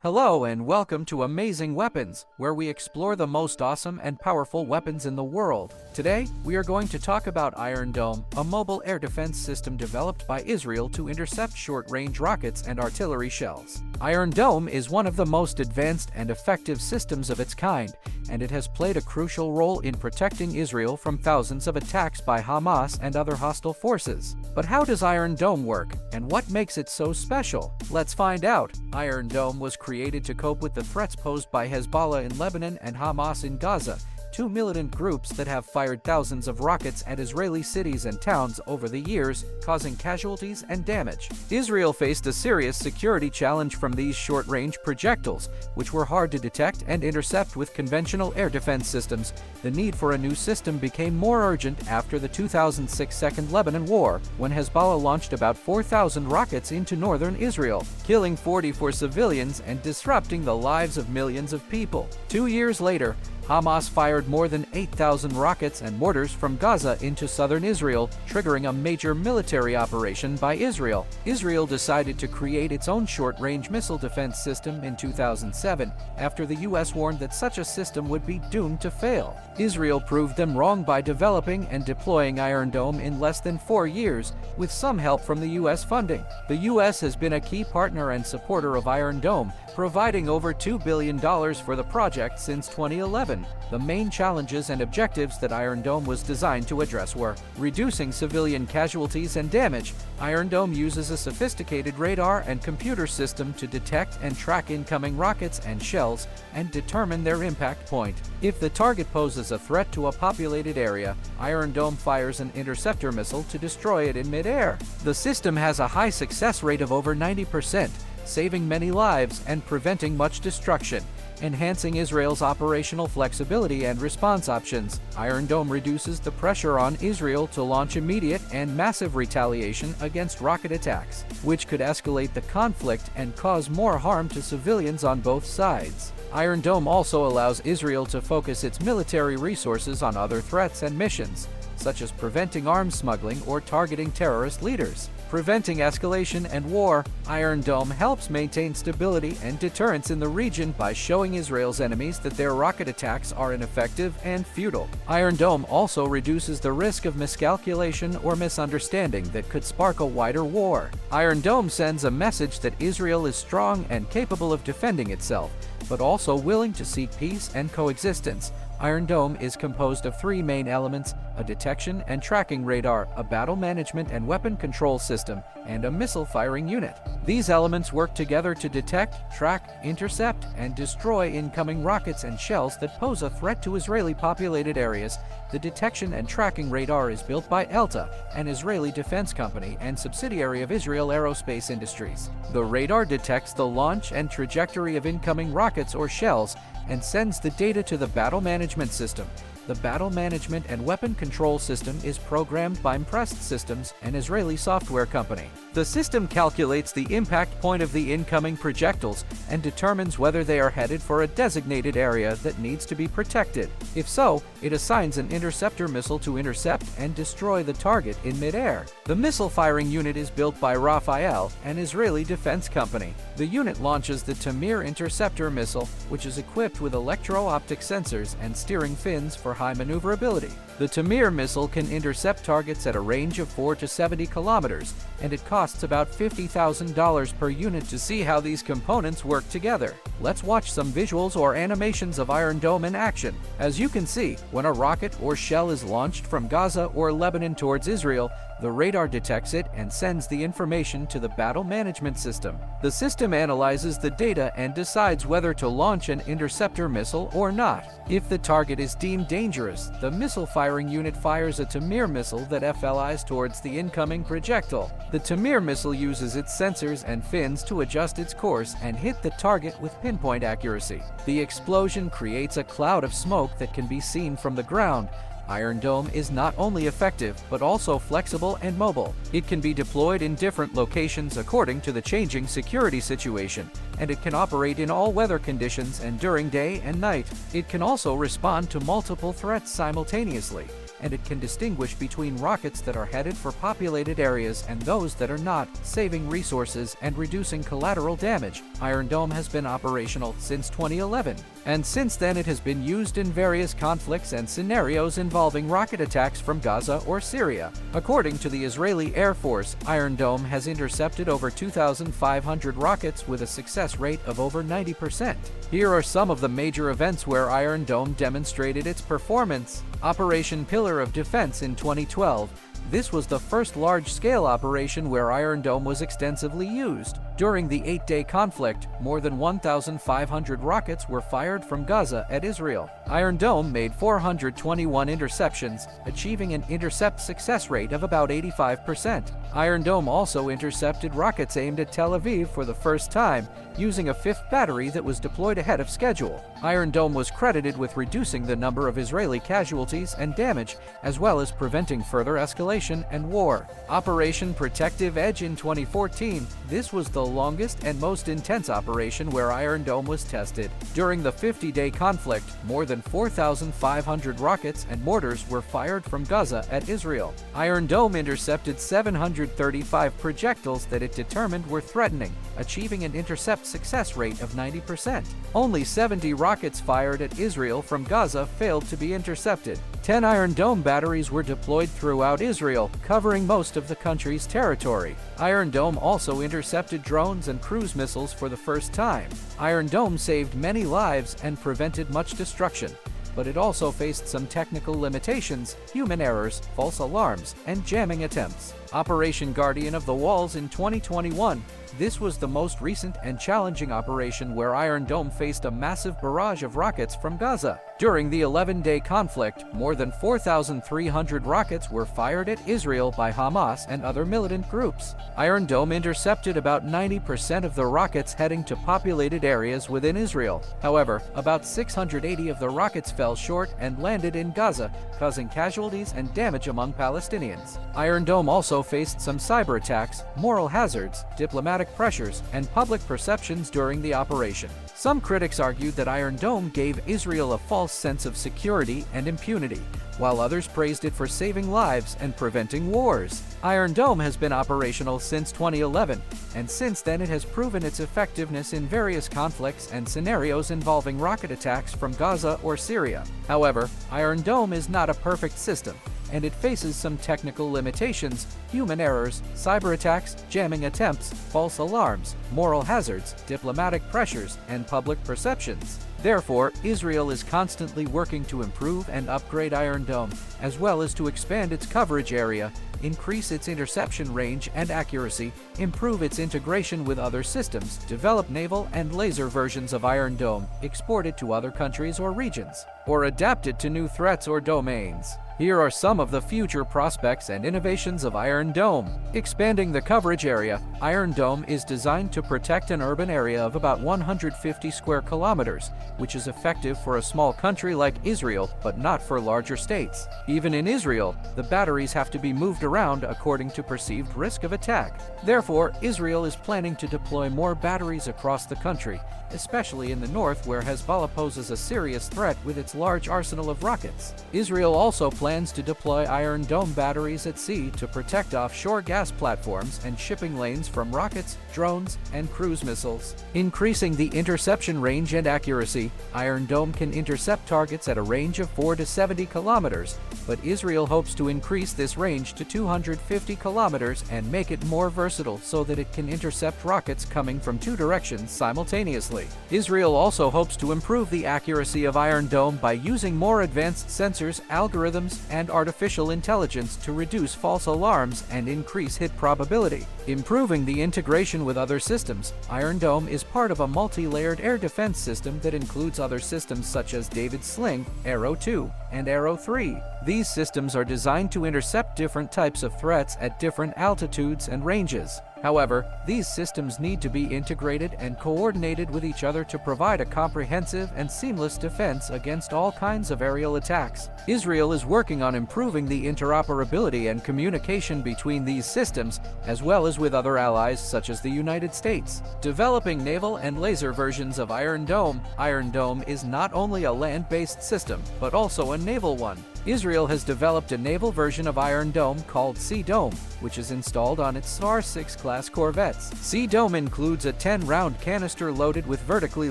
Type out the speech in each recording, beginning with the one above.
Hello and welcome to Amazing Weapons, where we explore the most awesome and powerful weapons in the world. Today, we are going to talk about Iron Dome, a mobile air defense system developed by Israel to intercept short-range rockets and artillery shells. Iron Dome is one of the most advanced and effective systems of its kind, and it has played a crucial role in protecting Israel from thousands of attacks by Hamas and other hostile forces. But how does Iron Dome work, and what makes it so special? Let's find out. Iron Dome was created to cope with the threats posed by Hezbollah in Lebanon and Hamas in Gaza, two militant groups that have fired thousands of rockets at Israeli cities and towns over the years, causing casualties and damage. Israel faced a serious security challenge from these short-range projectiles, which were hard to detect and intercept with conventional air defense systems. The need for a new system became more urgent after the 2006 Second Lebanon War, when Hezbollah launched about 4,000 rockets into northern Israel, killing 44 civilians and disrupting the lives of millions of people. 2 years later, Hamas fired more than 8,000 rockets and mortars from Gaza into southern Israel, triggering a major military operation by Israel. Israel decided to create its own short-range missile defense system in 2007, after the US warned that such a system would be doomed to fail. Israel proved them wrong by developing and deploying Iron Dome in less than 4 years, with some help from the US funding. The US has been a key partner and supporter of Iron Dome, providing over $2 billion for the project since 2011. The main challenges and objectives that Iron Dome was designed to address were reducing civilian casualties and damage. Iron Dome uses a sophisticated radar and computer system to detect and track incoming rockets and shells and determine their impact point. If the target poses a threat to a populated area, Iron Dome fires an interceptor missile to destroy it in mid-air. The system has a high success rate of over 90%, saving many lives and preventing much destruction, enhancing Israel's operational flexibility and response options. Iron Dome reduces the pressure on Israel to launch immediate and massive retaliation against rocket attacks, which could escalate the conflict and cause more harm to civilians on both sides. Iron Dome also allows Israel to focus its military resources on other threats and missions, such as preventing arms smuggling or targeting terrorist leaders. Preventing escalation and war, Iron Dome helps maintain stability and deterrence in the region by showing Israel's enemies that their rocket attacks are ineffective and futile. Iron Dome also reduces the risk of miscalculation or misunderstanding that could spark a wider war. Iron Dome sends a message that Israel is strong and capable of defending itself, but also willing to seek peace and coexistence. Iron Dome is composed of 3 main elements: a detection and tracking radar, a battle management and weapon control system, and a missile firing unit. These elements work together to detect, track, intercept, and destroy incoming rockets and shells that pose a threat to Israeli populated areas. The detection and tracking radar is built by ELTA, an Israeli defense company and subsidiary of Israel Aerospace Industries. The radar detects the launch and trajectory of incoming rockets or shells and sends the data to the battle management system. The battle management and weapon control system is programmed by Impressed Systems, an Israeli software company. The system calculates the impact point of the incoming projectiles and determines whether they are headed for a designated area that needs to be protected. If so, it assigns an interceptor missile to intercept and destroy the target in mid-air. The missile firing unit is built by Rafael, an Israeli defense company. The unit launches the Tamir interceptor missile, which is equipped with electro-optic sensors and steering fins for high maneuverability. The Tamir missile can intercept targets at a range of 4 to 70 kilometers, and it costs about $50,000 per unit. To see how these components work together, let's watch some visuals or animations of Iron Dome in action. As you can see, when a rocket or shell is launched from Gaza or Lebanon towards Israel, the radar detects it and sends the information to the battle management system. The system analyzes the data and decides whether to launch an interceptor missile or not. If the target is deemed dangerous, the missile firing unit fires a Tamir missile that FLIs towards the incoming projectile. The Tamir missile uses its sensors and fins to adjust its course and hit the target with pinpoint accuracy. The explosion creates a cloud of smoke that can be seen from the ground. Iron Dome is not only effective, but also flexible and mobile. It can be deployed in different locations according to the changing security situation, and it can operate in all weather conditions and during day and night. It can also respond to multiple threats simultaneously. and it can distinguish between rockets that are headed for populated areas and those that are not, saving resources and reducing collateral damage. Iron Dome has been operational since 2011, and since then it has been used in various conflicts and scenarios involving rocket attacks from Gaza or Syria. According to the Israeli Air Force, Iron Dome has intercepted over 2,500 rockets with a success rate of over 90%. Here are some of the major events where Iron Dome demonstrated its performance. Operation Pillar of Defense in 2012. This was the first large-scale operation where Iron Dome was extensively used. During the 8-day conflict, more than 1,500 rockets were fired from Gaza at Israel. Iron Dome made 421 interceptions, achieving an intercept success rate of about 85%. Iron Dome also intercepted rockets aimed at Tel Aviv for the first time, using a fifth battery that was deployed ahead of schedule. Iron Dome was credited with reducing the number of Israeli casualties and damage, as well as preventing further escalation and war. Operation Protective Edge in 2014. This was the longest and most intense operation where Iron Dome was tested. During the 50-day conflict, more than 4,500 rockets and mortars were fired from Gaza at Israel. Iron Dome intercepted 735 projectiles that it determined were threatening, achieving an intercept success rate of 90%. Only 70 rockets fired at Israel from Gaza failed to be intercepted. 10 Iron Dome batteries were deployed throughout Israel, covering most of the country's territory. Iron Dome also intercepted drones and cruise missiles for the first time. Iron Dome saved many lives and prevented much destruction, but it also faced some technical limitations, human errors, false alarms, and jamming attempts. Operation Guardian of the Walls in 2021. This was the most recent and challenging operation where Iron Dome faced a massive barrage of rockets from Gaza. During the 11-day conflict, more than 4,300 rockets were fired at Israel by Hamas and other militant groups. Iron Dome intercepted about 90% of the rockets heading to populated areas within Israel. However, about 680 of the rockets fell short and landed in Gaza, causing casualties and damage among Palestinians. Iron Dome also faced some cyber attacks, moral hazards, diplomatic pressures, and public perceptions during the operation. Some critics argued that Iron Dome gave Israel a false sense of security and impunity, while others praised it for saving lives and preventing wars. Iron Dome has been operational since 2011, and since then it has proven its effectiveness in various conflicts and scenarios involving rocket attacks from Gaza or Syria. However, Iron Dome is not a perfect system, and it faces some technical limitations, human errors, cyber attacks, jamming attempts, false alarms, moral hazards, diplomatic pressures, and public perceptions. Therefore, Israel is constantly working to improve and upgrade Iron Dome, as well as to expand its coverage area, increase its interception range and accuracy, improve its integration with other systems, develop naval and laser versions of Iron Dome, export it to other countries or regions, or adapt it to new threats or domains. Here are some of the future prospects and innovations of Iron Dome. Expanding the coverage area, Iron Dome is designed to protect an urban area of about 150 square kilometers, which is effective for a small country like Israel, but not for larger states. Even in Israel, the batteries have to be moved around according to perceived risk of attack. Therefore, Israel is planning to deploy more batteries across the country, especially in the north where Hezbollah poses a serious threat with its large arsenal of rockets. Israel also plans to deploy Iron Dome batteries at sea to protect offshore gas platforms and shipping lanes from rockets, drones, and cruise missiles. Increasing the interception range and accuracy, Iron Dome can intercept targets at a range of 4 to 70 kilometers, but Israel hopes to increase this range to 250 kilometers and make it more versatile so that it can intercept rockets coming from 2 directions simultaneously. Israel also hopes to improve the accuracy of Iron Dome by using more advanced sensors, algorithms, and artificial intelligence to reduce false alarms and increase hit probability. Improving the integration with other systems, Iron Dome is part of a multi-layered air defense system that includes other systems such as David's Sling, Arrow 2, and Arrow 3. These systems are designed to intercept different types of threats at different altitudes and ranges. However, these systems need to be integrated and coordinated with each other to provide a comprehensive and seamless defense against all kinds of aerial attacks. Israel is working on improving the interoperability and communication between these systems, as well as with other allies such as the United States. Developing naval and laser versions of Iron Dome. Iron Dome is not only a land-based system, but also a naval one. Israel has developed a naval version of Iron Dome called Sea Dome, which is installed on its Star 6 class corvettes. Sea Dome includes a 10-round canister loaded with vertically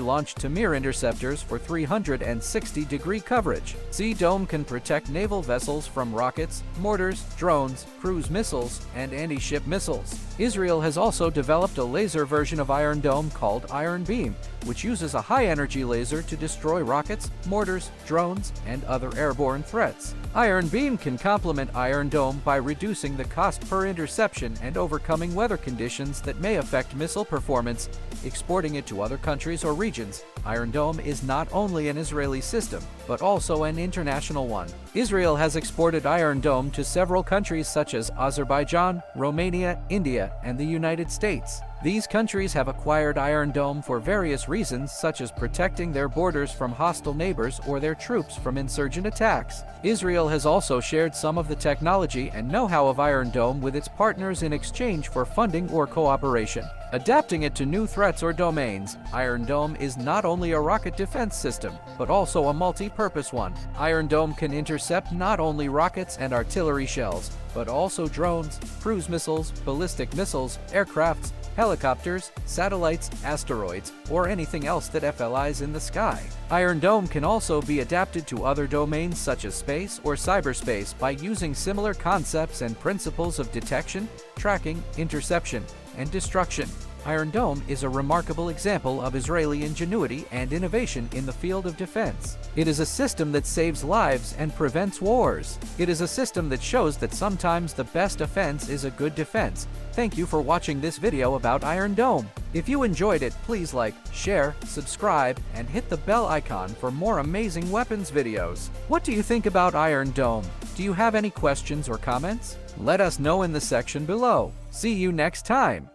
launched Tamir interceptors for 360-degree coverage. Sea Dome can protect naval vessels from rockets, mortars, drones, cruise missiles, and anti-ship missiles. Israel has also developed a laser version of Iron Dome called Iron Beam, which uses a high-energy laser to destroy rockets, mortars, drones, and other airborne threats. Iron Beam can complement Iron Dome by reducing the cost per interception and overcoming weather conditions that may affect missile performance, exporting it to other countries or regions. Iron Dome is not only an Israeli system, but also an international one. Israel has exported Iron Dome to several countries such as Azerbaijan, Romania, India, and the United States. These countries have acquired Iron Dome for various reasons, such as protecting their borders from hostile neighbors or their troops from insurgent attacks. Israel has also shared some of the technology and know-how of Iron Dome with its partners in exchange for funding or cooperation. Adapting it to new threats or domains, Iron Dome is not only a rocket defense system, but also a multi-purpose one. Iron Dome can intercept not only rockets and artillery shells, but also drones, cruise missiles, ballistic missiles, aircrafts, helicopters, satellites, asteroids, or anything else that flies in the sky. Iron Dome can also be adapted to other domains such as space or cyberspace by using similar concepts and principles of detection, tracking, interception, and destruction. Iron Dome is a remarkable example of Israeli ingenuity and innovation in the field of defense. It is a system that saves lives and prevents wars. It is a system that shows that sometimes the best offense is a good defense. Thank you for watching this video about Iron Dome. If you enjoyed it, please like, share, subscribe, and hit the bell icon for more amazing weapons videos. What do you think about Iron Dome? Do you have any questions or comments? Let us know in the section below. See you next time.